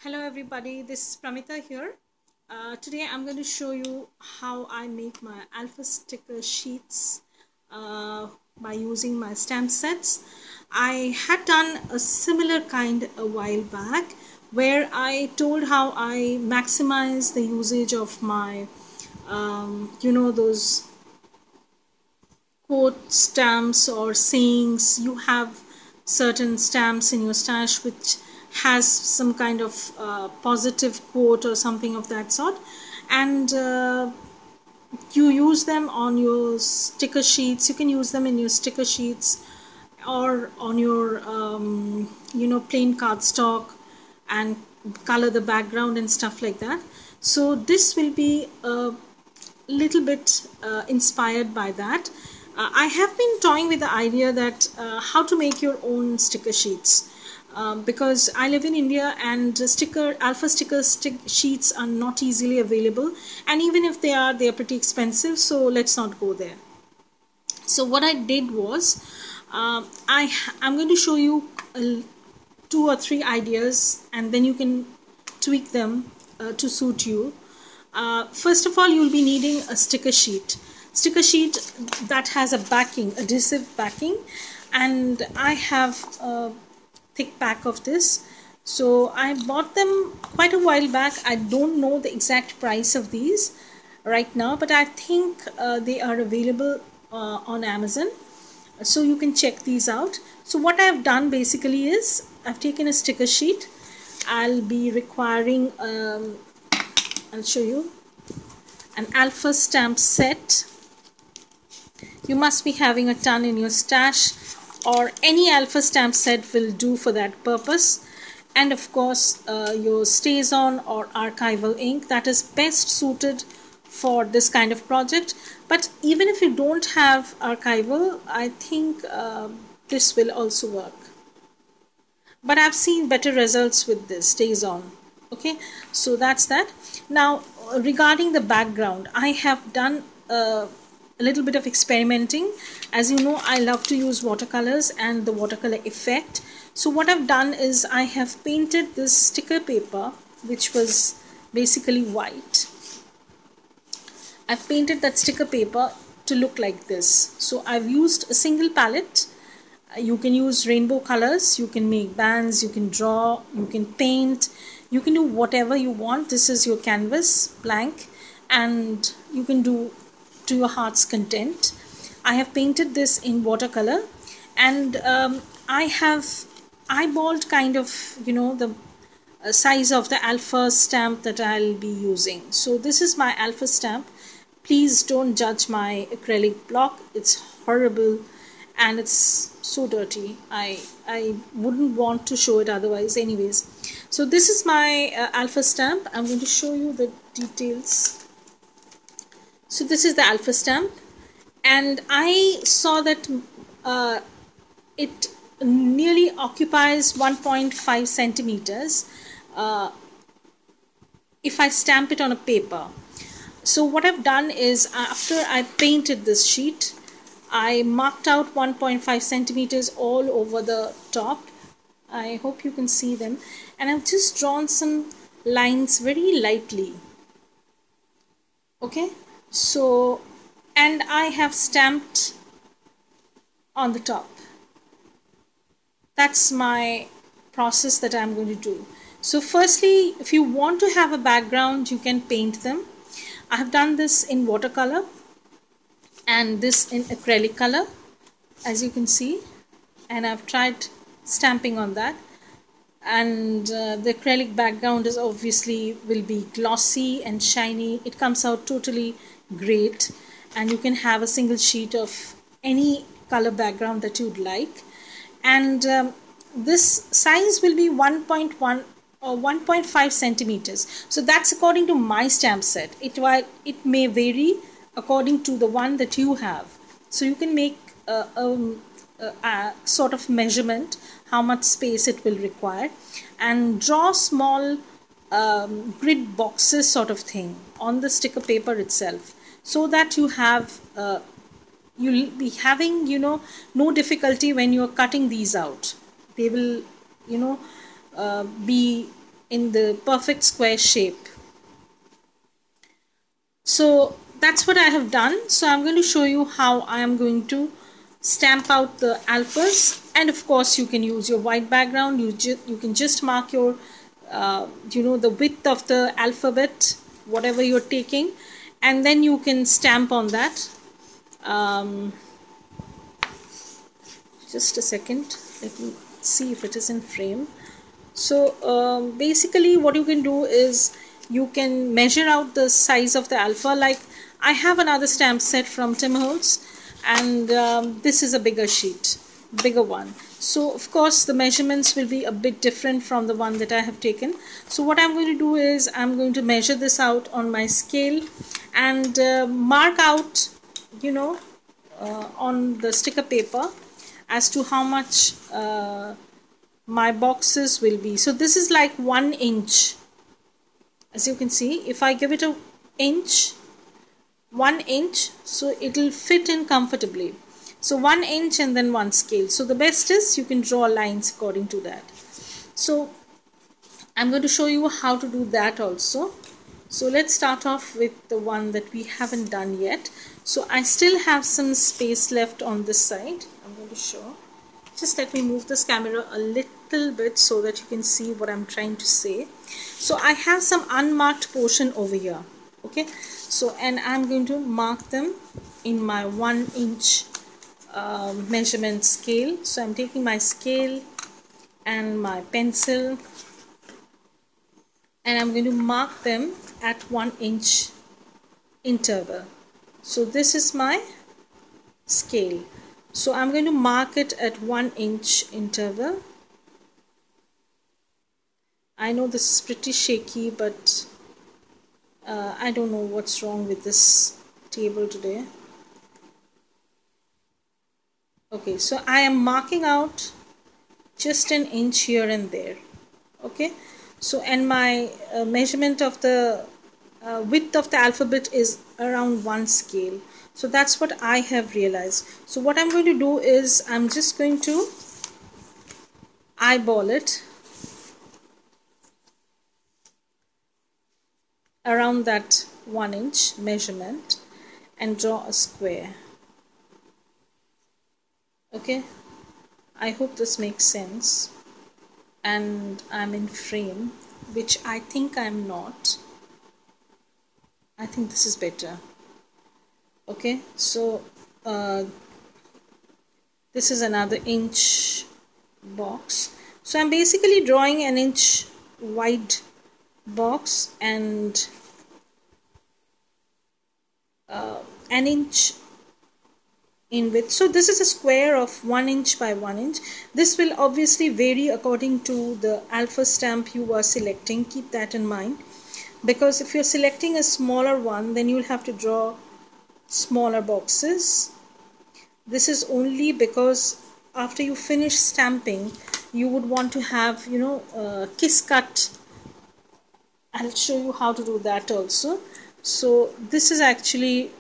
Hello everybody, this is Pramita here. Today I'm going to show you how I make my alpha sticker sheets by using my stamp sets. I had done a similar kind a while back where I told how I maximize the usage of my those quote stamps or sayings. You have certain stamps in your stash which has some kind of positive quote or something of that sort, and you use them on your sticker sheets. You can use them in your sticker sheets or on your plain cardstock, and color the background and stuff like that. So this will be a little bit inspired by that. I have been toying with the idea that how to make your own sticker sheets, because I live in India and alpha sticker sheets are not easily available, and even if they are pretty expensive. So let's not go there. So what I did was, I'm going to show you two or three ideas, and then you can tweak them to suit you. First of all, you'll be needing a sticker sheet that has a backing, adhesive backing, and I have a thick pack of this. So I bought them quite a while back. I don't know the exact price of these right now, but I think they are available on Amazon, so you can check these out. So what I've done basically is I've taken a sticker sheet. I'll be requiring I'll show you an alpha stamp set. You must be having a ton in your stash, or any alpha stamp set will do for that purpose. And of course your StazOn or archival ink that is best suited for this kind of project. But even if you don't have archival, I think this will also work, but I've seen better results with this StazOn. Okay, so that's that. Now regarding the background, I have done a little bit of experimenting. As you know, I love to use watercolors and the watercolor effect. So what I've done is I have painted this sticker paper, which was basically white. I've painted that sticker paper to look like this. So I've used a single palette. You can use rainbow colors, you can make bands, you can draw, you can paint, you can do whatever you want. This is your canvas blank, and you can do to your heart's content. I have painted this in watercolor, and I have eyeballed kind of the size of the alpha stamp that I'll be using. So this is my alpha stamp. Please don't judge my acrylic block, it's horrible and it's so dirty. I wouldn't want to show it otherwise. Anyways, so this is my alpha stamp. I'm going to show you the details. So this is the alpha stamp, and I saw that it nearly occupies 1.5 centimeters if I stamp it on a paper. So what I've done is, after I painted this sheet, I marked out 1.5 centimeters all over the top. I hope you can see them, and I've just drawn some lines very lightly. Okay, so, and I have stamped on the top. That's my process that I'm going to do. So firstly, if you want to have a background, you can paint them. I have done this in watercolor and this in acrylic color, as you can see, and I've tried stamping on that. And the acrylic background is obviously will be glossy and shiny. It comes out totally great, and you can have a single sheet of any color background that you'd like. And this size will be 1.1 or 1.5 centimeters. So that's according to my stamp set. It may vary according to the one that you have. So you can make a sort of measurement how much space it will require, and draw small grid boxes sort of thing on the sticker paper itself, so that you have you'll be having no difficulty when you're cutting these out. They will be in the perfect square shape. So that's what I have done. So I'm going to show you how I am going to stamp out the alphas, and of course you can use your white background. You can just mark your the width of the alphabet, whatever you're taking, and then you can stamp on that. Just a second, let me see if it is in frame. So basically what you can do is you can measure out the size of the alpha. Like I have another stamp set from Tim Holtz, and this is a bigger sheet, bigger one. So of course the measurements will be a bit different from the one that I have taken. So what I'm going to do is I'm going to measure this out on my scale and mark out, on the sticker paper as to how much my boxes will be. So this is like 1 inch. As you can see, if I give it a inch, 1 inch, so it will fit in comfortably. So 1 inch and then 1 scale. So the best is you can draw lines according to that. So I'm going to show you how to do that also. So let's start off with the one that we haven't done yet. So I still have some space left on this side. I'm going to show. Just let me move this camera a little bit so that you can see what I'm trying to say. So I have some unmarked portion over here. Okay. So, and I'm going to mark them in my 1 inch measurement scale. So I'm taking my scale and my pencil, and I'm going to mark them at 1 inch interval. So this is my scale. So I'm going to mark it at 1 inch interval. I know this is pretty shaky, but I don't know what's wrong with this table today. Okay, so I am marking out just an inch here and there. Okay, so and my measurement of the width of the alphabet is around 1 scale. So that's what I have realized. So what I'm going to do is I'm just going to eyeball it around that 1 inch measurement and draw a square. Okay, I hope this makes sense and I'm in frame, which I think I'm not. I think this is better. Okay, so this is another inch box. So I'm basically drawing an inch wide box and an inch in width. So this is a square of 1 inch by 1 inch. This will obviously vary according to the alpha stamp you are selecting. Keep that in mind, because if you're selecting a smaller one, then you'll have to draw smaller boxes. This is only because after you finish stamping, you would want to have, kiss cut. I'll show you how to do that also. So this is actually,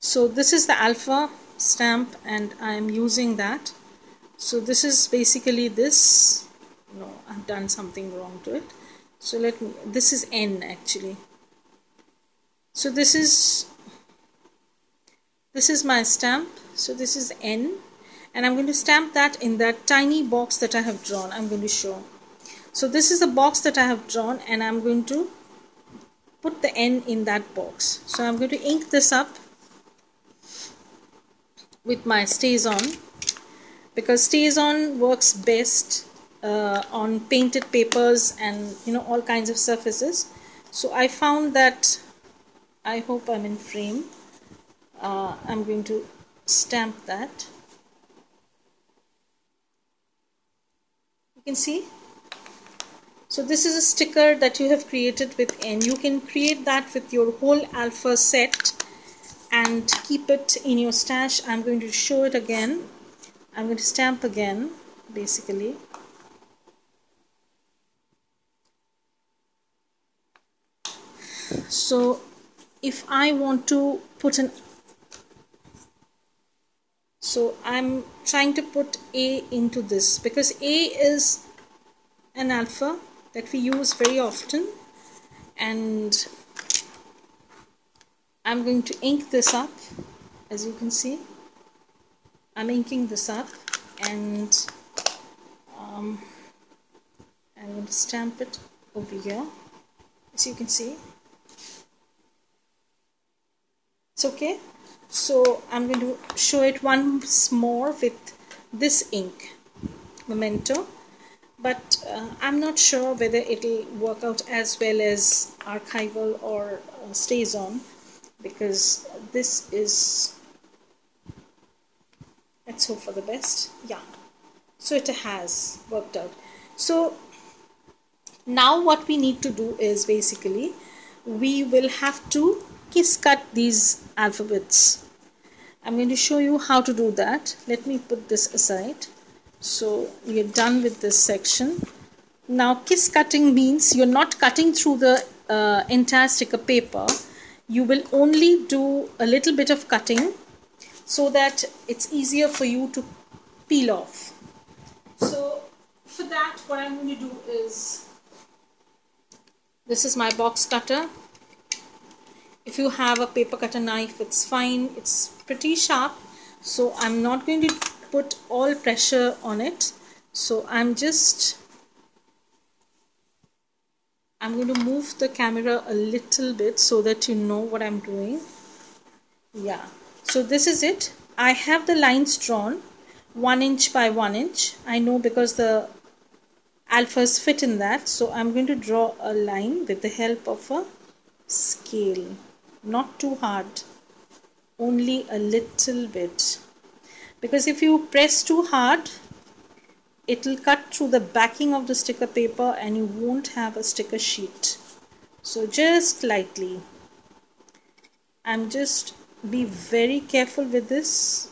so this is the alpha stamp and I'm using that. So this is basically this. No, I've done something wrong to it. So this is N actually. So this is my stamp. So this is N, and I'm going to stamp that in that tiny box that I have drawn. I'm going to show. So this is the box that I have drawn, and I'm going to put the N in that box. So I'm going to ink this up with my StazOn, because StazOn works best on painted papers and all kinds of surfaces. So I found that, I hope I'm in frame. I'm going to stamp that. You can see. So this is a sticker that you have created with N. You can create that with your whole alpha set and keep it in your stash. I'm going to show it again. I'm going to stamp again, basically. So if I want to put an So I'm trying to put A into this because A is an alpha that we use very often, and I'm going to ink this up. As you can see, I'm inking this up, and I'm going to stamp it over here. As you can see, it's okay. So I'm going to show it once more with this ink, Memento, but I'm not sure whether it'll work out as well as archival or stays on, because this is, let's hope for the best. Yeah, so it has worked out. So now what we need to do is basically we will have to kiss cut these alphabets. I'm going to show you how to do that. Let me put this aside. So we are done with this section. Now kiss cutting means you're not cutting through the entire sticker paper. You will only do a little bit of cutting so that it's easier for you to peel off. So for that, what I'm going to do is, this is my box cutter. If you have a paper cutter knife, it's fine. It's pretty sharp, so I'm not going to put all pressure on it. So I'm going to move the camera a little bit so that you know what I'm doing. Yeah, so this is it. I have the lines drawn 1 inch by 1 inch. I know because the alphas fit in that. So I'm going to draw a line with the help of a scale. Not too hard, only a little bit, because if you press too hard, it will cut through the backing of the sticker paper and you won't have a sticker sheet. So just lightly. I'm just be very careful with this.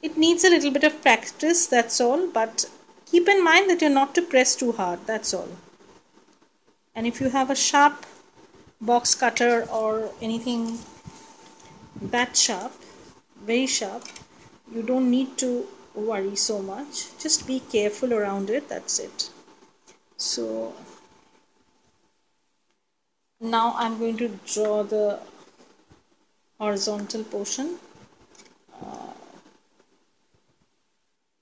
It needs a little bit of practice, that's all, but keep in mind that you're not to press too hard, that's all. And if you have a sharp box cutter or anything that sharp, very sharp, you don't need to worry so much. Just be careful around it, that's it. So now I'm going to draw the horizontal portion.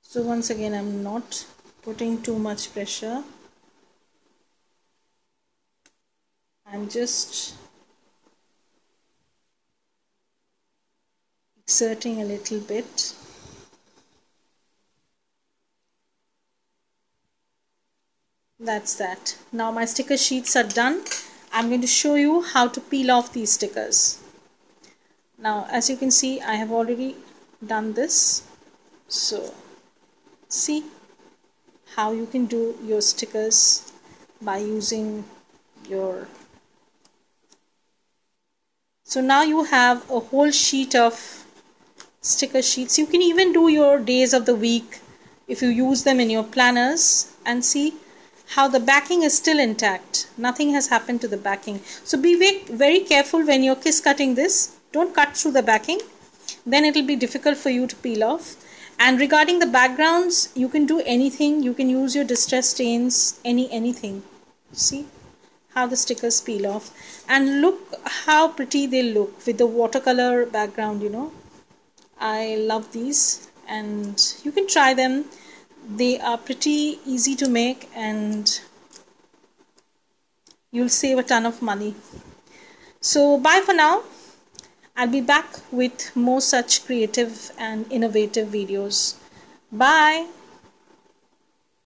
So once again, I'm not putting too much pressure. I'm just exerting a little bit. That's that. Now my sticker sheets are done. I'm going to show you how to peel off these stickers. Now as you can see, I have already done this. So see how you can do your stickers by using your... So now you have a whole sheet of sticker sheets. You can even do your days of the week if you use them in your planners, and see how the backing is still intact. Nothing has happened to the backing. So be very careful when you're kiss cutting this. Don't cut through the backing, then it will be difficult for you to peel off. And regarding the backgrounds, you can do anything. You can use your distress stains, anything. See how the stickers peel off, and look how pretty they look with the watercolor background, you know. I love these, and you can try them. They are pretty easy to make and you'll save a ton of money. So bye for now. I'll be back with more such creative and innovative videos. Bye.